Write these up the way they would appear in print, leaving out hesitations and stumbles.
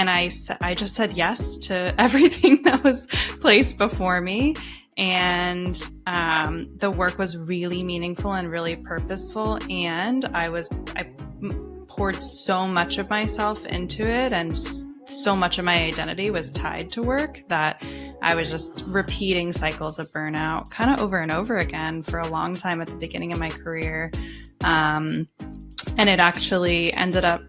and I just said yes to everything that was placed before me. And the work was really meaningful and really purposeful. And I poured so much of myself into it, and so much of my identity was tied to work that I was just repeating cycles of burnout kind of over and over again for a long time at the beginning of my career. And it actually ended up,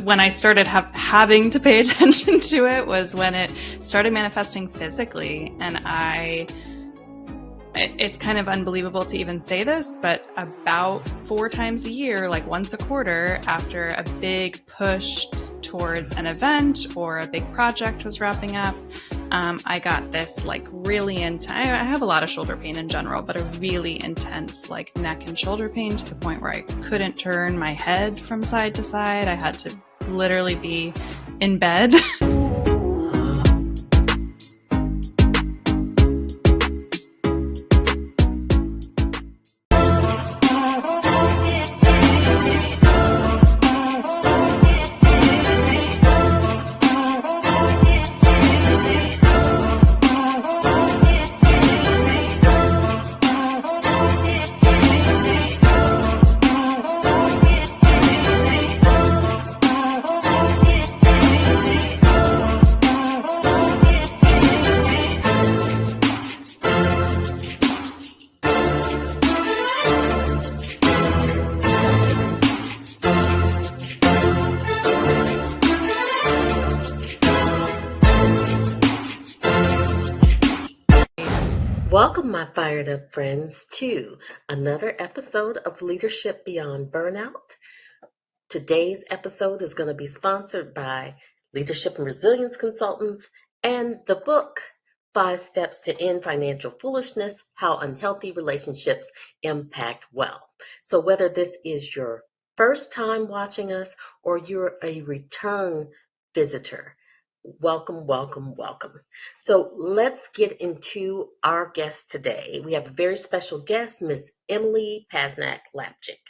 when I started having to pay attention to it was when it started manifesting physically. And it's kind of unbelievable to even say this, but about 4 times a year, like once a quarter, after a big push towards an event or a big project was wrapping up, I got this like really intense, I have a lot of shoulder pain in general, but a really intense like neck and shoulder pain to the point where I couldn't turn my head from side to side. I had to literally be in bed. Welcome, my fired up friends, to another episode of Leadership Beyond Burnout. Today's episode is going to be sponsored by Leadership and Resilience Consultants and the book, 5 Steps to End Financial Foolishness, How Unhealthy Relationships Impact Wealth. So whether this is your first time watching us or you're a return visitor, welcome, welcome, welcome. So let's get into our guest today. We have a very special guest, Miss Emily Pasnak-Lapchik.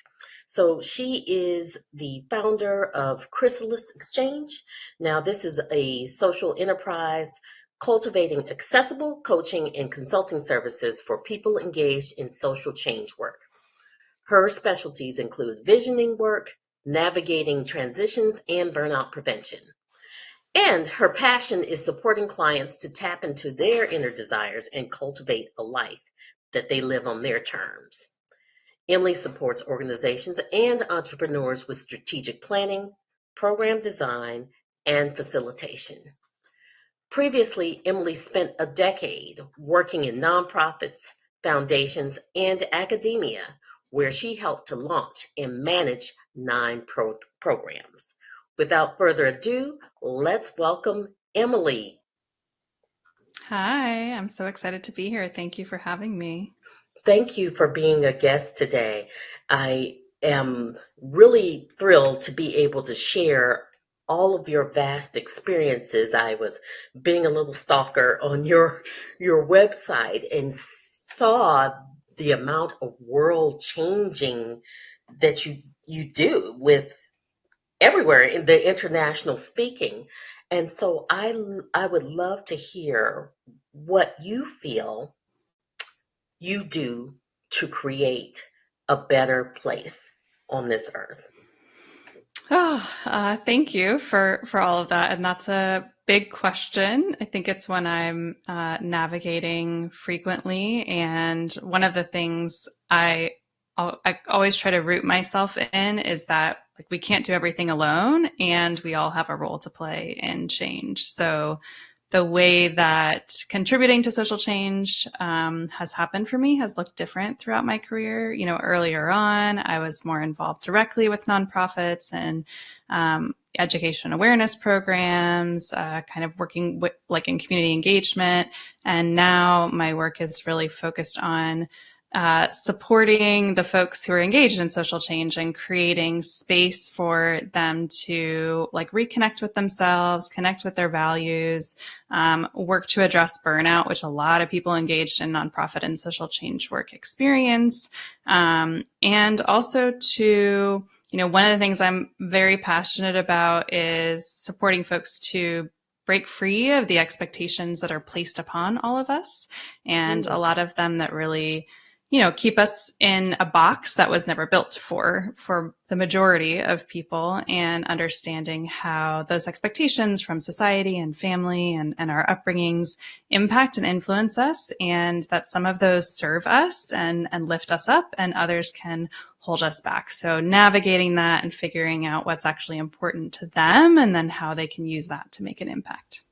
So she is the founder of Chrysalis Exchange. Now, this is a social enterprise cultivating accessible coaching and consulting services for people engaged in social change work. Her specialties include visioning work, navigating transitions, and burnout prevention. And her passion is supporting clients to tap into their inner desires and cultivate a life that they live on their terms. Emily supports organizations and entrepreneurs with strategic planning, program design, and facilitation. Previously, Emily spent a decade working in nonprofits, foundations, and academia, where she helped to launch and manage 9 programs. Without further ado, let's welcome Emily. Hi, I'm so excited to be here. Thank you for having me. Thank you for being a guest today. I am really thrilled to be able to share all of your vast experiences. I was being a little stalker on your website and saw the amount of world changing that you do with everywhere in the international speaking. And so I would love to hear what you feel you do to create a better place on this earth. Thank you for all of that. And that's a big question. I think it's one I'm navigating frequently. And one of the things I always try to root myself in is that like we can't do everything alone, and we all have a role to play in change. So the way that contributing to social change has happened for me has looked different throughout my career. You know, earlier on, I was more involved directly with nonprofits and education awareness programs, kind of working with, like in community engagement. And now my work is really focused on supporting the folks who are engaged in social change and creating space for them to like reconnect with themselves, connect with their values, work to address burnout, which a lot of people engaged in nonprofit and social change work experience, and also to one of the things I'm very passionate about is supporting folks to break free of the expectations that are placed upon all of us. And a Mm. lot of them that really, keep us in a box that was never built for the majority of people, and understanding how those expectations from society and family and our upbringings impact and influence us, and that some of those serve us and lift us up, and others can hold us back. So navigating that and figuring out what's actually important to them, and then how they can use that to make an impact.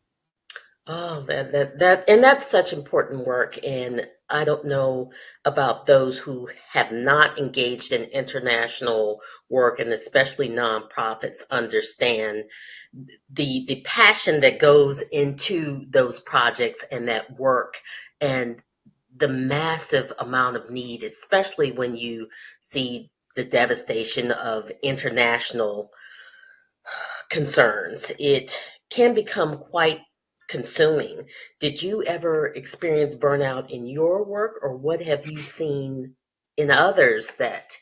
Oh, and that's such important work. And I don't know about those who have not engaged in international work, and especially nonprofits understand the passion that goes into those projects and that work, and the massive amount of need, especially when you see the devastation of international concerns. It can become quite consuming. Did you ever experience burnout in your work, or what have you seen in others that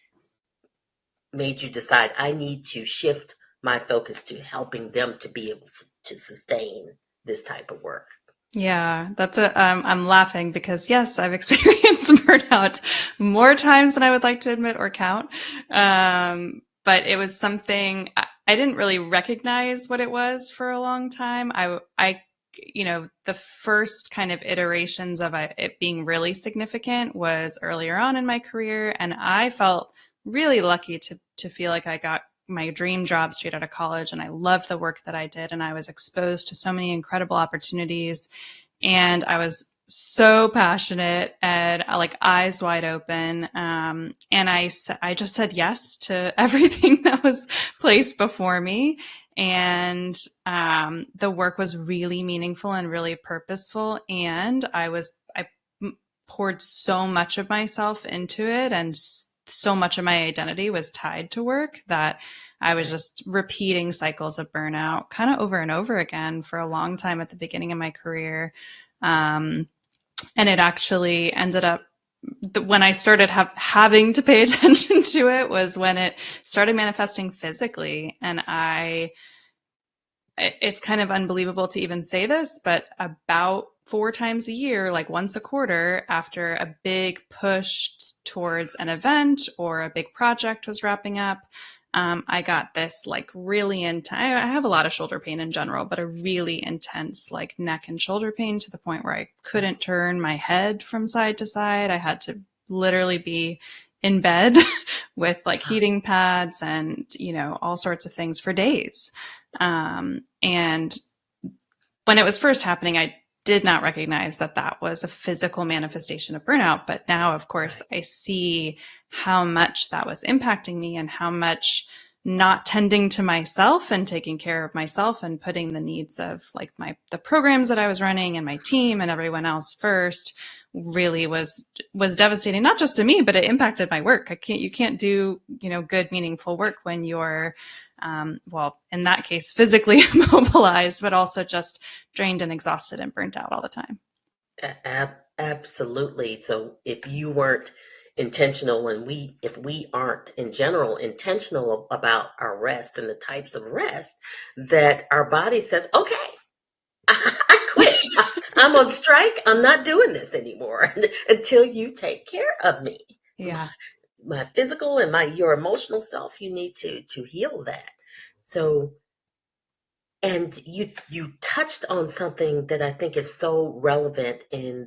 made you decide I need to shift my focus to helping them to be able to sustain this type of work? Yeah, I'm laughing because yes, I've experienced burnout more times than I would like to admit or count. But it was something I didn't really recognize what it was for a long time. The first kind of iterations of it being really significant was earlier on in my career. And I felt really lucky to feel like I got my dream job straight out of college, and I loved the work that I did, and I was exposed to so many incredible opportunities, and I was so passionate and like eyes wide open. And I just said yes to everything that was placed before me. And the work was really meaningful and really purposeful. And I poured so much of myself into it, and so much of my identity was tied to work, that I was Right. just repeating cycles of burnout kind of over and over again for a long time at the beginning of my career. Um, and it actually ended up, when I started having to pay attention to it, was when it started manifesting physically. And it's kind of unbelievable to even say this, but about 4 times a year, like once a quarter, after a big push towards an event or a big project was wrapping up, I got this like really intense. I have a lot of shoulder pain in general, but a really intense like neck and shoulder pain, to the point where I couldn't turn my head from side to side. I had to literally be in bed with like heating pads and, all sorts of things for days. And when it was first happening, I did not recognize that that was a physical manifestation of burnout. But now, of course, Right. I see how much that was impacting me, and how much not tending to myself and taking care of myself and putting the needs of like the programs that I was running and my team and everyone else first really was devastating, not just to me, but it impacted my work. You can't do, good, meaningful work when you're well, in that case, physically immobilized, but also just drained and exhausted and burnt out all the time. Absolutely. So if you weren't intentional, and if we aren't in general intentional about our rest and the types of rest, that our body says, okay, I quit. I'm on strike. I'm not doing this anymore until you take care of me. Yeah. My physical and your emotional self, you need to heal that. So, and you touched on something that I think is so relevant in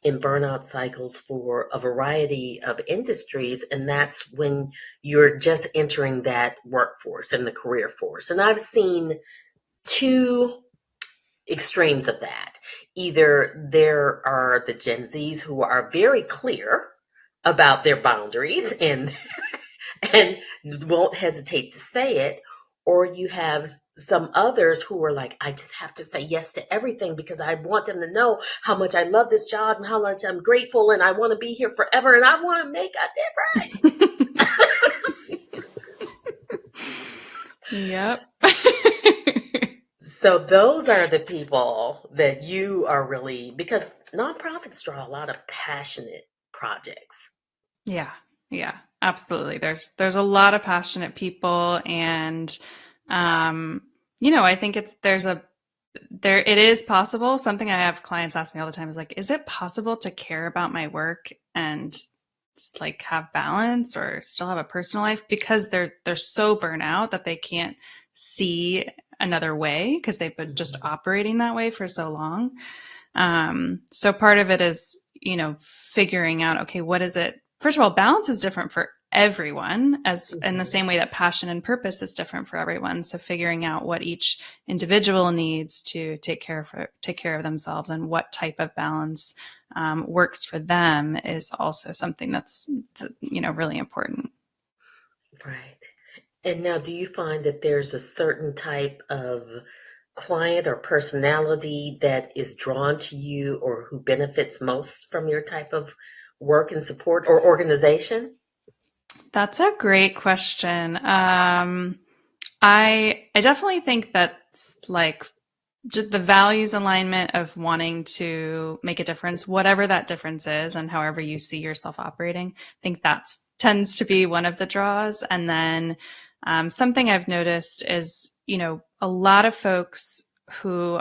burnout cycles for a variety of industries, and that's when you're just entering that workforce and the career force. And I've seen two extremes of that. Either there are the Gen Zs who are very clear about their boundaries and won't hesitate to say it, or you have some others who are like, I just have to say yes to everything because I want them to know how much I love this job and how much I'm grateful, and I want to be here forever, and I want to make a difference. Yep. So those are the people that you are really, because nonprofits draw a lot of passionate projects. Yeah. Yeah. Absolutely. There's a lot of passionate people, and you know, I think there it is possible. Something I have clients ask me all the time is like, is it possible to care about my work and like have balance or still have a personal life, because they're so burnt out that they can't see another way because they've been just Mhm. operating that way for so long. So part of it is, you know, figuring out, okay, what is it? First of all, balance is different for everyone, as in the Mhm. same way that passion and purpose is different for everyone. So figuring out what each individual needs to take care of themselves, and what type of balance works for them is also something that's, you know, really important. Right. And now, do you find that there's a certain type of client or personality that is drawn to you or who benefits most from your type of work and support or organization? That's a great question. I definitely think that's like just the values alignment of wanting to make a difference, whatever that difference is, and however you see yourself operating. I think that's tends to be one of the draws. And then something I've noticed is, you know, a lot of folks who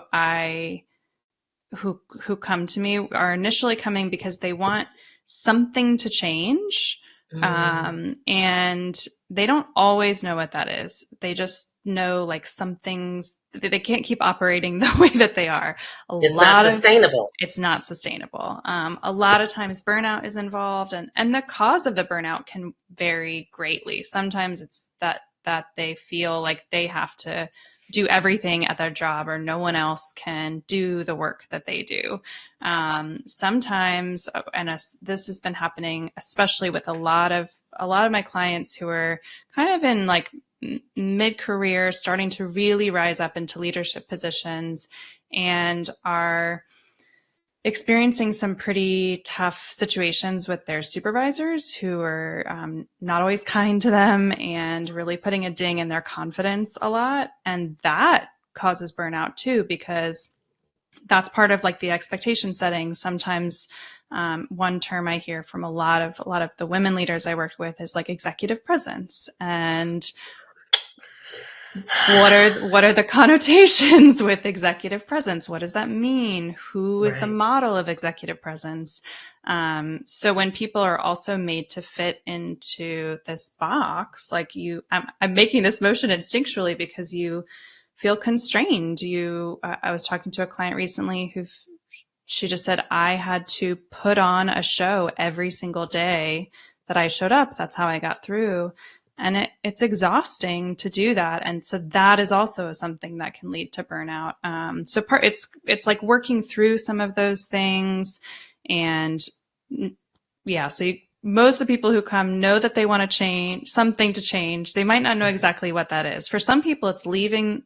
come to me are initially coming because they want something to change, Mm. and they don't always know what that is. They just know like something's they can't keep operating the way that they are. A It's not lot of sustainable. It's not sustainable. A lot of times burnout is involved, and the cause of the burnout can vary greatly. Sometimes it's that they feel like they have to do everything at their job, or no one else can do the work that they do. Sometimes, and this has been happening, especially with a lot of my clients who are kind of in like mid-career, starting to really rise up into leadership positions, and are experiencing some pretty tough situations with their supervisors who are not always kind to them and really putting a ding in their confidence a lot. And that causes burnout too, because that's part of like the expectation setting. Sometimes one term I hear from a lot of the women leaders I worked with is like executive presence. And what are the connotations with executive presence? What does that mean? Who is the Right. model of executive presence? So when people are also made to fit into this box, like I'm making this motion instinctually because you feel constrained. I was talking to a client recently she just said, I had to put on a show every single day that I showed up. That's how I got through. And it's exhausting to do that. And so that is also something that can lead to burnout. It's like working through some of those things. And yeah, most of the people who come know that they want to change something to change. They might not know exactly what that is. For some people, it's leaving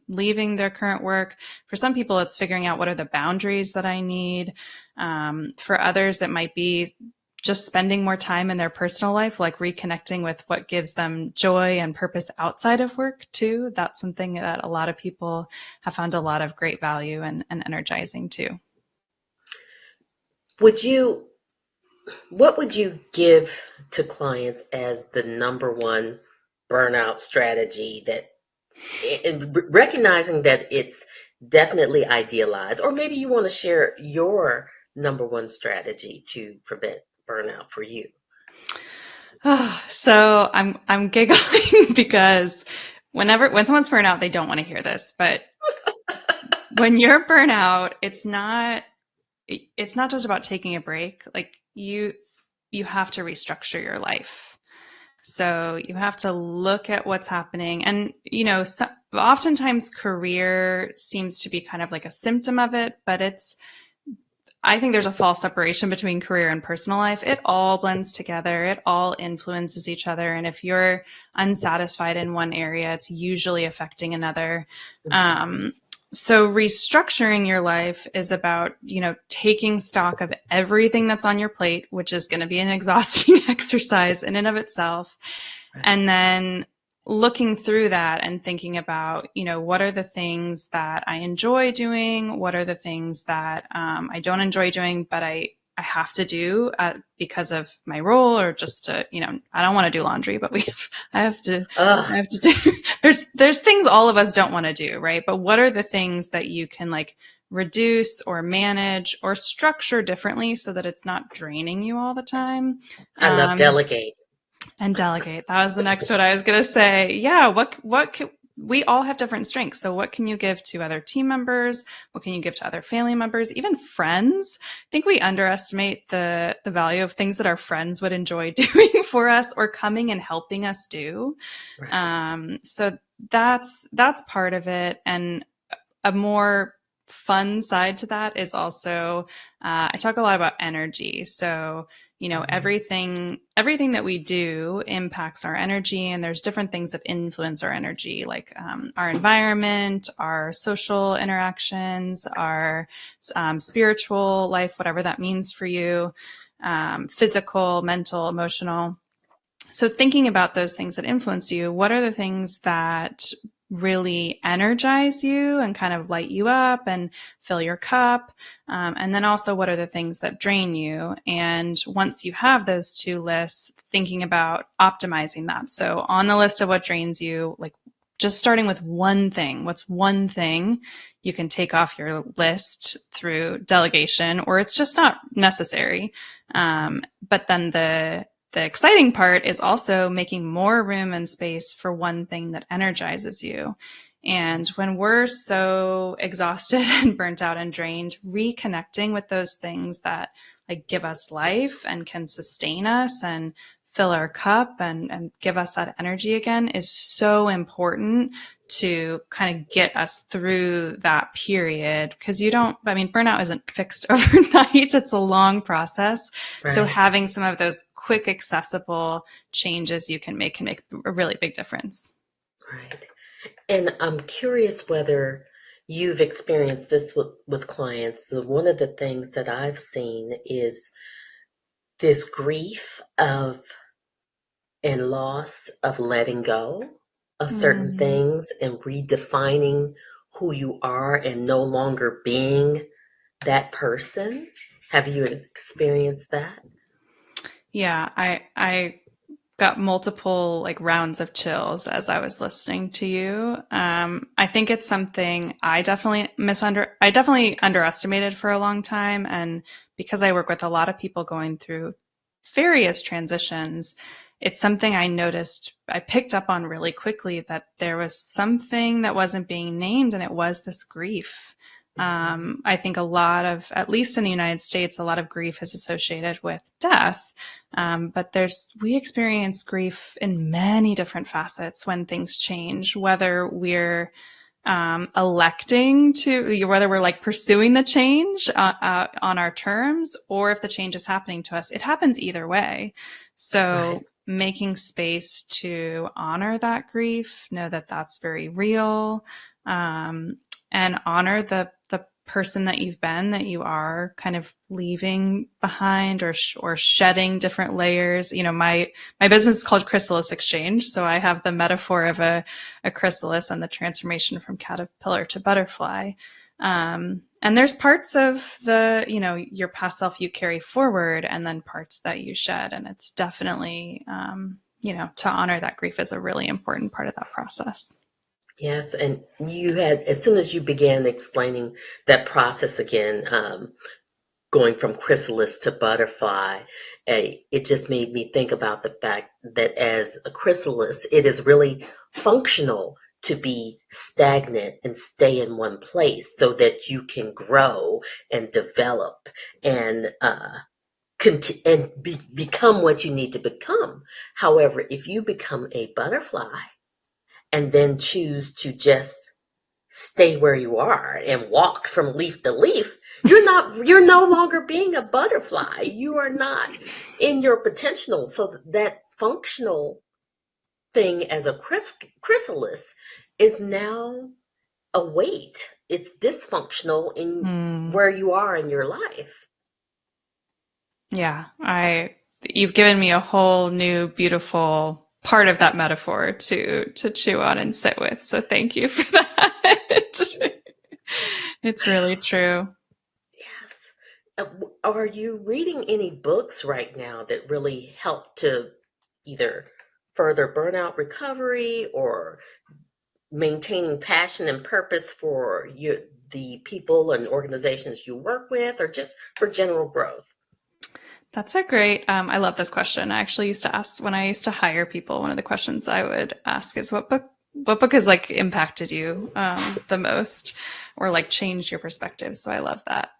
their current work. For some people, it's figuring out what are the boundaries that I need. For others, it might be just spending more time in their personal life, like reconnecting with what gives them joy and purpose outside of work too. That's something that a lot of people have found a lot of great value and energizing too. Would you, what would you give to clients as the number one burnout strategy that, and recognizing that it's definitely idealized, or maybe you want to share your number one strategy to prevent burnout for you? So I'm giggling because when someone's burnt out, they don't want to hear this. But when you're burnt out, it's not just about taking a break. Like you have to restructure your life. So you have to look at what's happening. And, you know, oftentimes career seems to be kind of like a symptom of it, but I think there's a false separation between career and personal life. It all blends together. It all influences each other. And if you're unsatisfied in one area, it's usually affecting another. Mhm. Um, so restructuring your life is about, you know, taking stock of everything that's on your plate, which is going to be an exhausting exercise in and of itself, Right. and then looking through that and thinking about, you know, what are the things that I enjoy doing? What are the things that I don't enjoy doing, but I have to do because of my role, or just to, I don't want to do laundry, but I have to, I Ugh, have to do, there's things all of us don't want to do, right? But what are the things that you can like reduce or manage or structure differently so that it's not draining you all the time? I love Um, delegate. and delegate. That was the next one I was going to say. Yeah. What can, we all have different strengths. So what can you give to other team members? What can you give to other family members, even friends? I think we underestimate the value of things that our friends would enjoy doing for us or coming and helping us do. Right. So that's part of it. And a more fun side to that is also I talk a lot about energy. So Mhm. everything that we do impacts our energy, and there's different things that influence our energy, like our environment, our social interactions, our spiritual life, whatever that means for you, physical, mental, emotional. So thinking about those things that influence you, what are the things that really energize you and kind of light you up and fill your cup? And then also, what are the things that drain you? And once you have those two lists, thinking about optimizing that. So on the list of what drains you, like just starting with one thing. What's one thing you can take off your list through delegation, or it's just not necessary? But then the exciting part is also making more room and space for one thing that energizes you. And when we're so exhausted and burnt out and drained, reconnecting with those things that like give us life and can sustain us and fill our cup and give us that energy again is so important to kind of get us through that period. Because burnout isn't fixed overnight. It's a long process. So Right. having some of those quick, accessible changes you can make a really big difference. Right. And I'm curious whether you've experienced this with clients. So one of the things that I've seen is this grief of and loss of letting go of certain Mm. things and redefining who you are and no longer being that person. Have you experienced that? Yeah, I got multiple like rounds of chills as I was listening to you. I think it's something I definitely underestimated for a long time, and because I work with a lot of people going through various transitions, it's something I picked up on really quickly, that there was something that wasn't being named, and it was this grief. Mhm. I think at least in the United States, a lot of grief is associated with death. But we experience grief in many different facets when things change, whether we're whether we're like pursuing the change on our terms, or if the change is happening to us. It happens either way. Right. So making space to honor that grief, know that that's very real, um, and honor the person that you've been, that you are kind of leaving behind, or shedding different layers. My business is called Chrysalis Exchange, so I have the metaphor of a chrysalis and the transformation from caterpillar to butterfly. And there's parts of your past self you carry forward, and then parts that you shed. And it's definitely, to honor that grief is a really important part of that process. Yes, and you had, as soon as you began explaining that process again, going from chrysalis to butterfly, it just made me think about the fact that as a chrysalis, it is really functional to be stagnant and stay in one place so that you can grow and develop and become what you need to become. However, if you become a butterfly and then choose to just stay where you are and walk from leaf to leaf, you're no longer being a butterfly. You are not in your potential. So that functional thing as a chrysalis is now a weight. It's dysfunctional in Mm, where you are in your life. yeah, you've given me a whole new beautiful part of that metaphor to chew on and sit with. So thank you for that. It's really true. Yes. Are you reading any books right now that really help to either further burnout recovery or maintaining passion and purpose for the people and organizations you work with, or just for general growth? That's a great, I love this question. I actually used to ask when I used to hire people, one of the questions I would ask is what book has like impacted you the most or like changed your perspective? So I love that.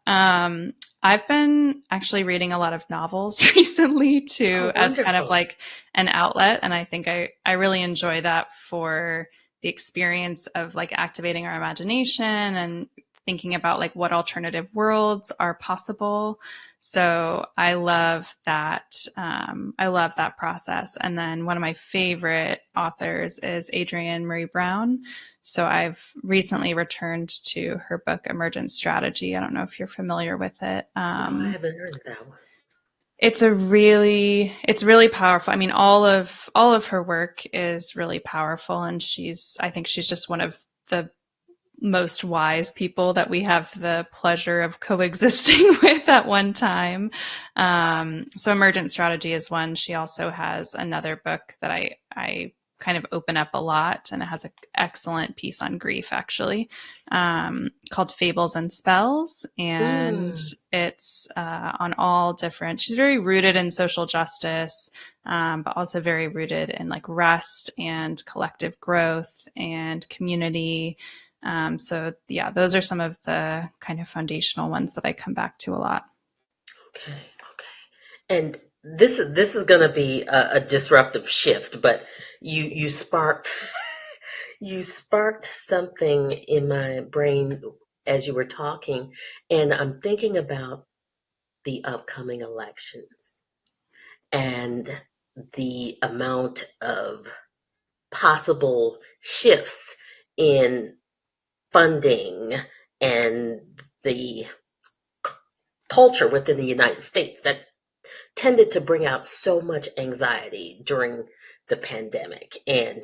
I've been actually reading a lot of novels recently Oh, too, as kind of wonderful. like an outlet. And I think I really enjoy that for the experience of like activating our imagination and thinking about like what alternative worlds are possible. So I love that. I love that process. And then one of my favorite authors is Adrienne Marie Brown. So I've recently returned to her book Emergent Strategy. I don't know if you're familiar with it. No, I haven't heard of that one. It's really powerful. I mean, all of her work is really powerful, and I think she's just one of the most wise people that we have the pleasure of coexisting with at one time. So Emergent Strategy is one. She also has another book that I kind of open up a lot, and it has an excellent piece on grief, actually, called Fables and Spells. And Mm, it's on all different, she's very rooted in social justice, but also very rooted in like rest and collective growth and community. So yeah, those are some of the kind of foundational ones that I come back to a lot. okay, okay. And this is going to be a disruptive shift, but you sparked you sparked something in my brain as you were talking, and I'm thinking about the upcoming elections and the amount of possible shifts in funding and the culture within the United States that tended to bring out so much anxiety during the pandemic. And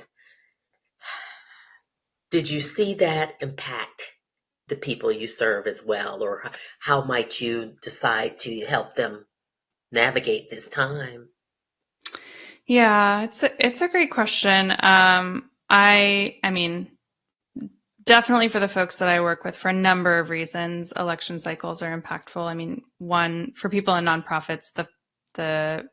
did you see that impact the people you serve as well? Or how might you decide to help them navigate this time? Yeah, it's a great question. I mean, definitely for the folks that I work with, for a number of reasons, election cycles are impactful. I mean, one for people in nonprofits, the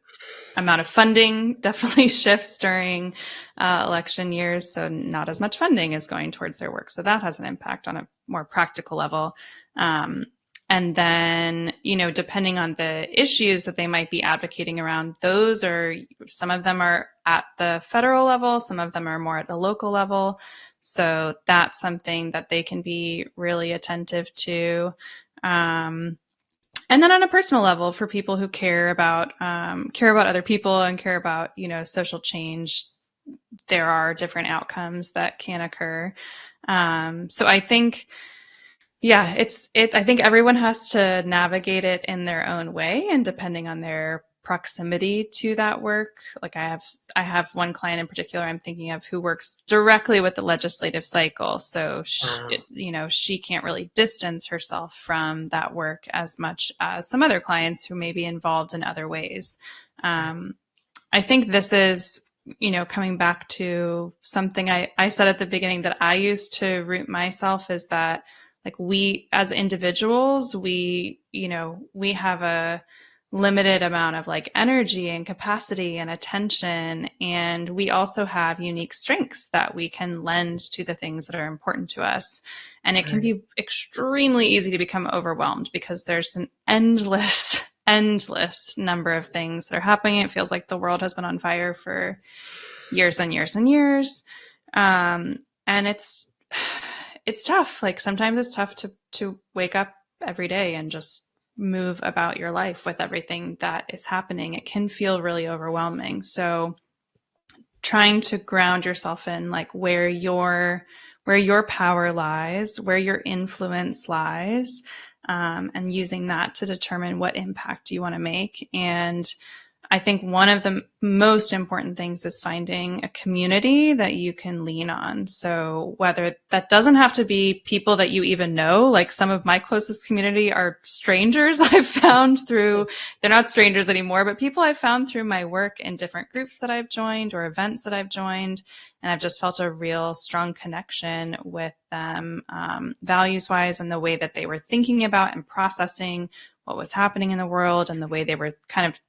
amount of funding definitely shifts during election years. So not as much funding is going towards their work. So that has an impact on a more practical level. Um, and then, you know, depending on the issues that they might be advocating around, those are, some of them are at the federal level, some of them are more at a local level. So that's something that they can be really attentive to. Um, and then on a personal level, for people who care about other people and care about, you know, social change, there are different outcomes that can occur. So I think, yeah, I think everyone has to navigate it in their own way, and depending on their proximity to that work. Like I have one client in particular I'm thinking of who works directly with the legislative cycle. So Wow. you know, she can't really distance herself from that work as much as some other clients who may be involved in other ways. Right. Um, I think this is, you know, coming back to something I said at the beginning that I used to root myself, is that like we as individuals, you know, we have a limited amount of like energy and capacity and attention. And we also have unique strengths that we can lend to the things that are important to us. And it can Right. be extremely easy to become overwhelmed because there's an endless number of things that are happening. It feels like the world has been on fire for years and years and years. And it's tough. Like sometimes it's tough to wake up every day and just move about your life with everything that is happening. It can feel really overwhelming. So trying to ground yourself in like where your power lies, where your influence lies, and using that to determine what impact you want to make. And I think one of the most important things is finding a community that you can lean on. So whether that doesn't have to be people that you even know, like some of my closest community are strangers I've found through, they're not strangers anymore, but people I've found through my work in different groups that I've joined or events that I've joined. And I've just felt a real strong connection with them, values wise, and the way that they were thinking about and processing what was happening in the world and the way they were kind of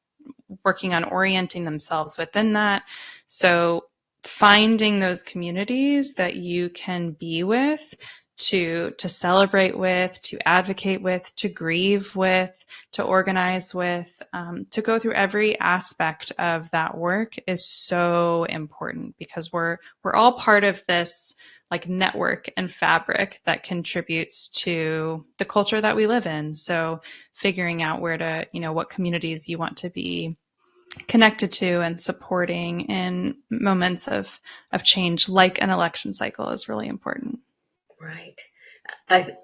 working on orienting themselves within that. So finding those communities that you can be with, to celebrate with, to advocate with, to grieve with, to organize with, to go through every aspect of that work is so important, because we're all part of this like network and fabric that contributes to the culture that we live in. So figuring out where to, what communities you want to be connected to and supporting in moments of change, like an election cycle, is really important. Right. I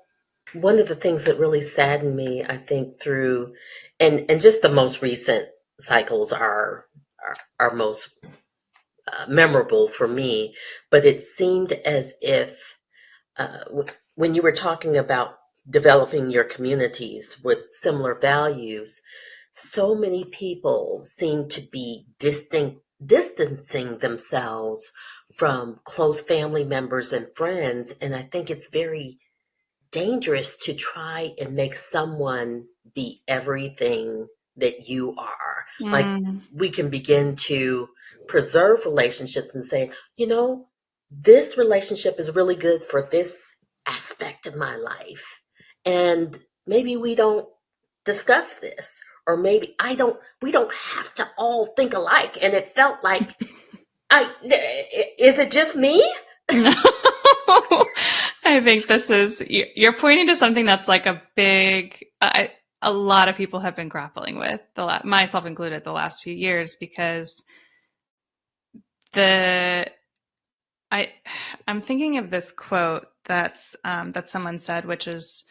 One of the things that really saddened me, I think, through and just the most recent cycles are most memorable for me, but it seemed as if when you were talking about developing your communities with similar values, so many people seem to be distancing themselves from close family members and friends, and I think it's very dangerous to try and make someone be everything that you are. Like, Mm. we can begin to preserve relationships and say, this relationship is really good for this aspect of my life. And maybe we don't discuss this, or maybe we don't have to all think alike. And it felt like, is it just me? No. I think this is, you're pointing to something that's like a big, a lot of people have been grappling with, myself included, the last few years, because the I I'm thinking of this quote that someone said, which is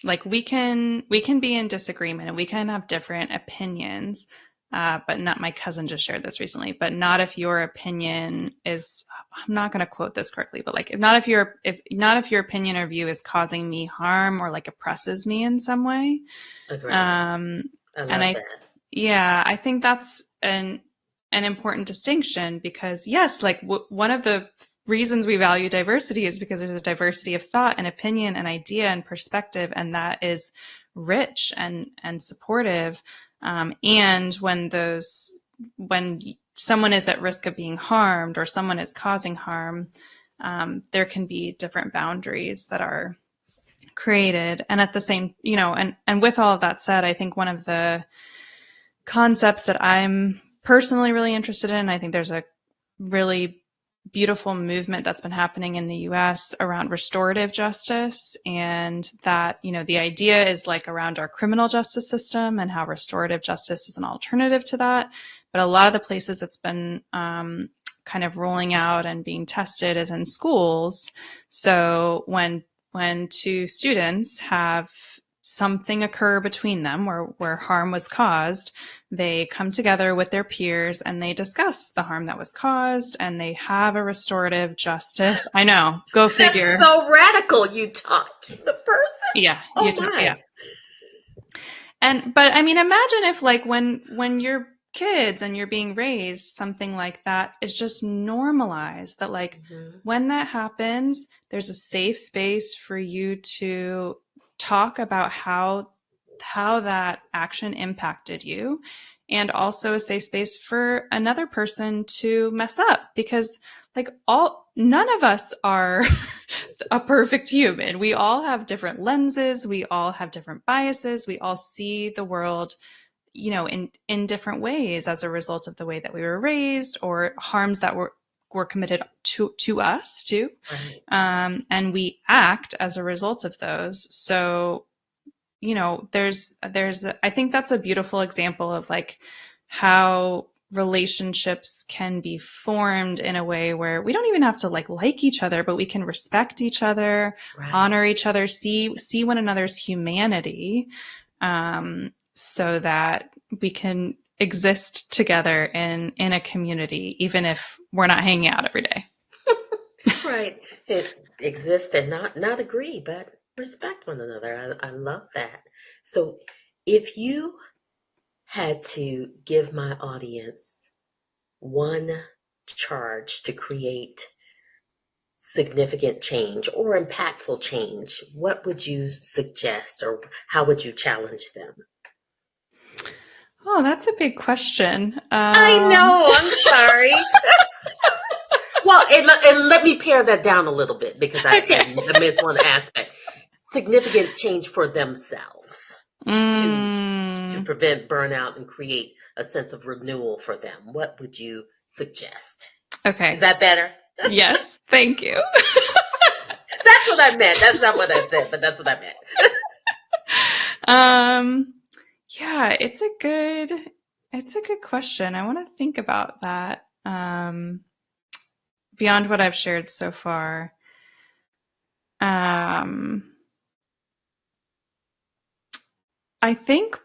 like, we can be in disagreement and we can have different opinions, but not, my cousin just shared this recently, but not if your opinion is, I'm not going to quote this correctly, but like, if not if your opinion or view is causing me harm or like oppresses me in some way. Agreed. um I and love I that. Yeah, I think that's an important distinction, because yes, like one of the reasons we value diversity is because there's a diversity of thought and opinion and idea and perspective, and that is rich and supportive. And when someone is at risk of being harmed or someone is causing harm, there can be different boundaries that are created. And at the same, and with all of that said, I think one of the concepts that I'm personally really interested in, I think there's a really beautiful movement that's been happening in the US around restorative justice. And that, the idea is like around our criminal justice system and how restorative justice is an alternative to that. But a lot of the places it's been kind of rolling out and being tested is in schools. So when two students have something occur between them where harm was caused, they come together with their peers and they discuss the harm that was caused and they have a restorative justice. I know, go That's figure. so radical. You talked to the person. Yeah, Oh my. yeah. But I mean, imagine if like when you're kids and you're being raised, something like that is just normalized, that like Mhm. when that happens, there's a safe space for you to talk about how that action impacted you, and also a safe space for another person to mess up, because like all none of us are a perfect human. We all have different lenses, we all have different biases, we all see the world, in different ways as a result of the way that we were raised, or harms that were committed to us too. Right. And we act as a result of those. So, I think that's a beautiful example of like how relationships can be formed in a way where we don't even have to like each other, but we can respect each other, Right. honor each other, see one another's humanity, so that we can exist together in a community, even if we're not hanging out every day. Right. It exists and not agree, but respect one another. I love that. So if you had to give my audience one charge to create significant change or impactful change, what would you suggest or how would you challenge them? Oh, that's a big question. I know, I'm sorry. Well, and let me pare that down a little bit because Okay. I missed one aspect. Significant change for themselves to Mm, prevent burnout and create a sense of renewal for them. What would you suggest? Is okay. that better? Yes. Thank you. That's what I meant. That's not what I said, but that's what I meant. Um, yeah, it's a good question. I want to think about that. Beyond what I've shared so far. Um, I think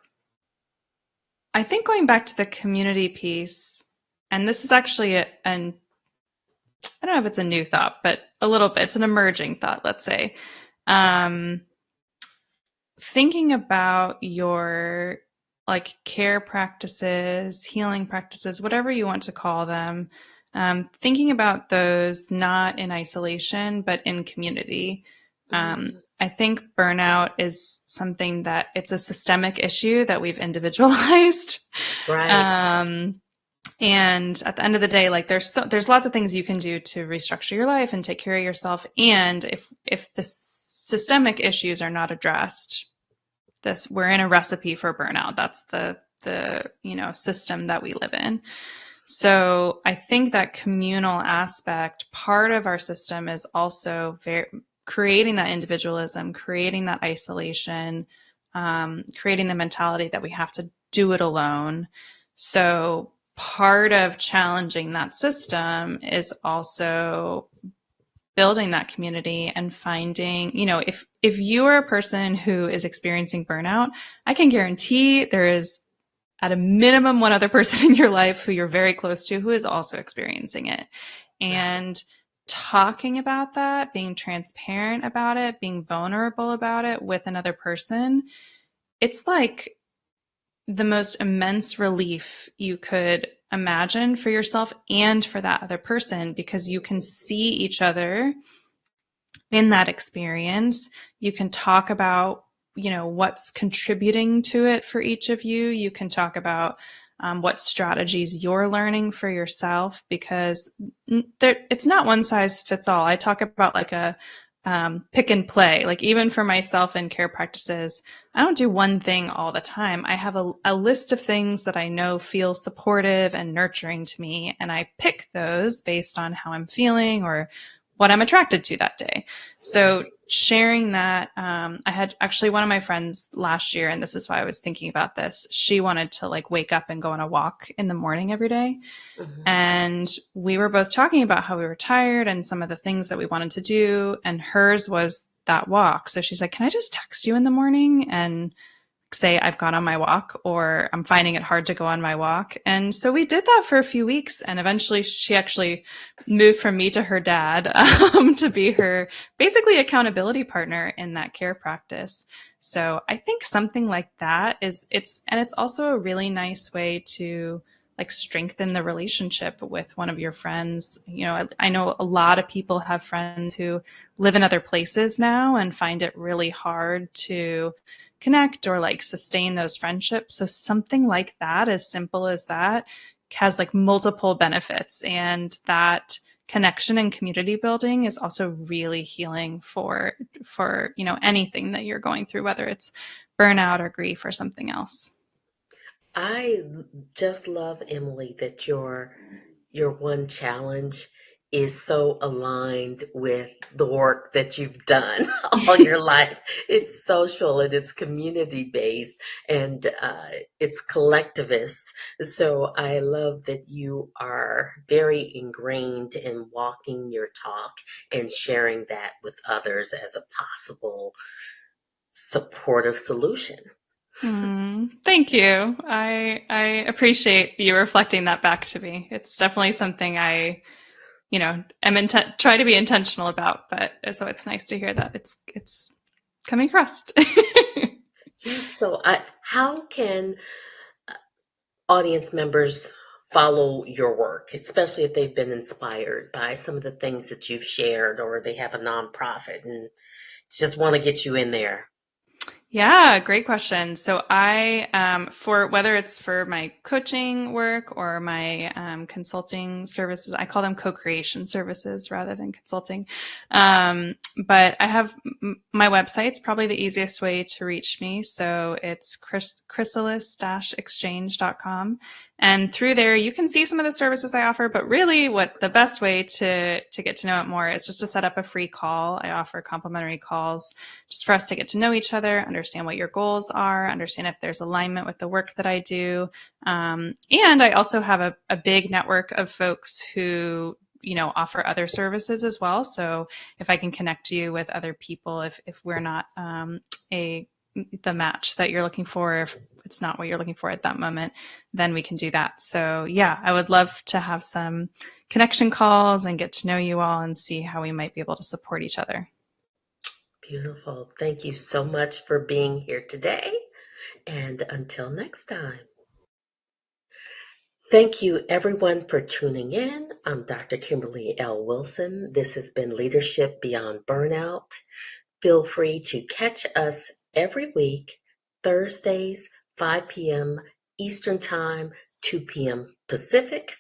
I think going back to the community piece, and this is actually an I don't know if it's a new thought, but a little bit. It's an emerging thought, let's say. Um, Thinking about your like care practices, healing practices, whatever you want to call them, thinking about those not in isolation, but in community. Mm, I think burnout is something that it's a systemic issue that we've individualized. right. Um, and at the end of the day, like there's lots of things you can do to restructure your life and take care of yourself. And if the systemic issues are not addressed, this we're in a recipe for burnout. That's the system that we live in. So I think that communal aspect, part of our system, is also creating that individualism, creating that isolation, creating the mentality that we have to do it alone. So part of challenging that system is also building that community and finding, if you are a person who is experiencing burnout, I can guarantee there is at a minimum one other person in your life who you're very close to who is also experiencing it. Right. And talking about that, being transparent about it, being vulnerable about it with another person, it's like the most immense relief you could imagine for yourself and for that other person, because you can see each other in that experience. You can talk about, what's contributing to it for each of you. You can talk about what strategies you're learning for yourself, because it's not one size fits all. I talk about like a pick and play. Like even for myself in care practices, I don't do one thing all the time. I have a list of things that I know feel supportive and nurturing to me, and I pick those based on how I'm feeling or what I'm attracted to that day. So Right. sharing that, I had actually one of my friends last year, and this is why I was thinking about this. She wanted to like wake up and go on a walk in the morning every day. Hmm. And we were both talking about how we were tired and some of the things that we wanted to do. And hers was that walk. So she's like, can I just text you in the morning and say I've gone on my walk, or I'm finding it hard to go on my walk? And so we did that for a few weeks. And eventually she actually moved from me to her dad to be her basically accountability partner in that care practice. So I think something like that it's also a really nice way to like strengthen the relationship with one of your friends. I know a lot of people have friends who live in other places now and find it really hard to connect or like sustain those friendships. So something like that, as simple as that, has like multiple benefits. And that connection and community building is also really healing for anything that you're going through, whether it's burnout or grief or something else. I just love, Emily, that your one challenge is so aligned with the work that you've done all your life. It's social and it's community based and it's collectivist. So I love that you are very ingrained in walking your talk and sharing that with others as a possible supportive solution. Thank you. I appreciate you reflecting that back to me. It's definitely something I, try to be intentional about. But so it's nice to hear that it's coming across. Yes, so how can audience members follow your work, especially if they've been inspired by some of the things that you've shared, or they have a nonprofit and just want to get you in there? Yeah, great question. So for whether it's for my coaching work or my consulting services, I call them co-creation services rather than consulting. But I have my website's probably the easiest way to reach me. So it's chrysalis-exchange.com. And through there, you can see some of the services I offer, but really what the best way to get to know it more is just to set up a free call. I offer complimentary calls just for us to get to know each other, understand what your goals are, understand if there's alignment with the work that I do. And I also have a big network of folks who offer other services as well. So if I can connect you with other people, if we're not a the match that you're looking for, if it's not what you're looking for at that moment, then we can do that. So yeah, I would love to have some connection calls and get to know you all and see how we might be able to support each other. Beautiful. Thank you so much for being here today. And until next time. Thank you, everyone, for tuning in. I'm Dr. Kimberly L. Wilson. This has been Leadership Beyond Burnout. Feel free to catch us every week, Thursdays, 5 p.m. Eastern Time, 2 p.m. Pacific.